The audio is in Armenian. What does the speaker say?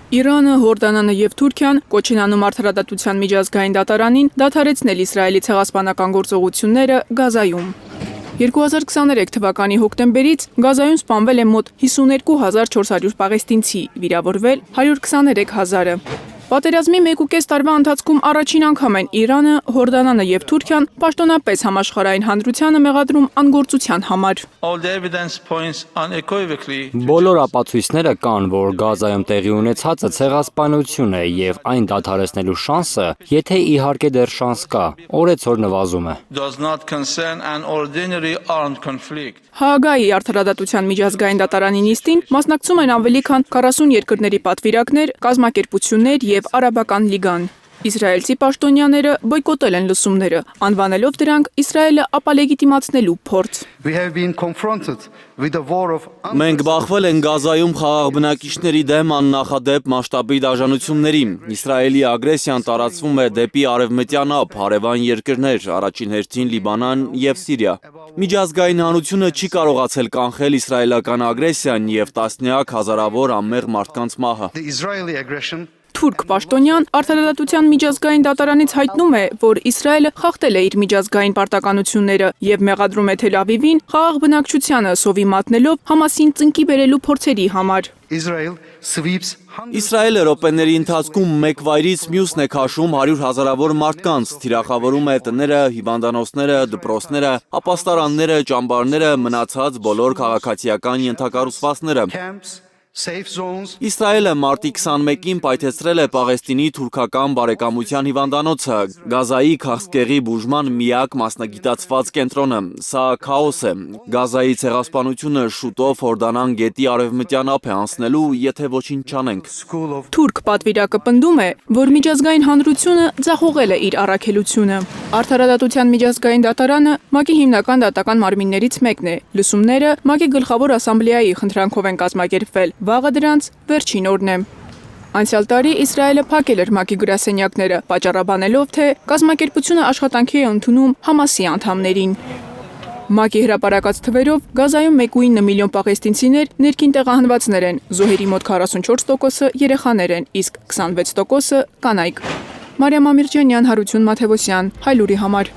Իրանը, Հորդանանը եւ Թուրքիան կոչ են անում արդարադատության միջազգային դատարանին դադարեցնել Իսրայելի ցեղասպանական գործողությունները Գազայում։ 2023 թվականի հոկտեմբերից Գազայում սպանվել է մոտ 52,400 պաղեստինցի, վիրավորվել 123,000-ը։ Պատերազմի 1.5 տարվա ընթացքում առաջին անգամ են Իրանը, Հորդանանը եւ Թուրքիան պաշտոնապես համաշխարհային հանրությանը մեղադրում անգործության համար։ Բոլոր ապացույցները կան, որ Գազայում տեղի ունեցածը ցեղասպանություն է եւ այն դադարեցնելու շանսը, եթե իհարկե դեռ շանս կա, օրեցօր նվազում է։ Հաագայի արդարադատության միջազգային դատարանի նիստին մասնակցում են ավելի քան 40 երկրների պատվիրակներ, կազմակերպություններ եւ Արաբական լիգան։ Իսրայելցի պաշտոնյաները բոյկոտել են լսումները, անվանելով դրանք Իսրայելը ապալեգիտիմացնելու փորձ։ Մենք բախվել ենք Գազայում խաղաղ բնակիչների դեմ աննախադեպ մասշտաբի դաժանությունների։ Իսրայելի ագրեսիան տարածվում է դեպի արևմտյան ափ, հարևան երկրներ, առաջին հերթին Լիբանան եւ Սիրիա։ Միջազգային հանրությունը չի կարողացել կանխել իսրայելական ագրեսիան եւ տասնյակ հազարավոր անմեղ մարդկանց մահը։ Թուրք պաշտոնյան արդարադատության միջազգային դատարանից հայտնում է, որ Իսրայելը խախտել է իր միջազգային պարտականությունները եւ մեղադրում է Թել Ավիվին խաղաղ բնակչությանը սովի մատնելով Համասին ծնկի բերելու փորձերի համար։ Իսրայելը րոպեների ընթացքում մեկ վայրից մյուսն է քաշում 100,000-ավոր մարդկանց, թիրախավորում է տները, հիվանդանոցները, դպրոցները, ապաստարանները, ճամբարները, մնացած բոլոր քաղաքացիական ենթակառուցվածքները։ Իսրայելը մարտի 21-ին պայթեցրել է Պաղեստինի թուրքական բարեկամության հիվանդանոցը, Գազայի քաղցկեղի բուժման միակ մասնագիտացված կենտրոնը։ Սա քաոս է։ Գազայի ցեղասպանությունը շուտով Հորդանան գետի արևմտյան ափ է անցնելու, եթե ոչինչ չանենք։ Թուրք պատվիրակը պնդում է, որ միջազգային հանրությունը ձախողել է իր առաքելությունը։ Արդարադատության միջազգային դատարանը ՄԱԿ-ի հիմնական դատական մարմիններից մեկն է։ Լսումները ՄԱԿ-ի գլխավոր ասամբլեայի խնդրանքով են կազմակերպվել։ Վաղը դրանց վերջին օրն է։ Անցյալ տարի Իսրայելը փակել էր ՄԱԿ-ի գրասենյակները, պատճառաբանելով, թե կազմակերպությունը աշխատանքի է ընդունում Համասի անդամներին։ ՄԱԿ-ի հրապարակած թվերով Գազայում 1.9 միլիոն պաղեստինցիներ ներքին տեղահանվածներ են, զոհերի մոտ 44%-ը երեխաներ են, իսկ 26%-ը կանայք։ Մարիամ Ամիրջանյան, Հարություն Մաթևոսյան, Հայլուրի համար։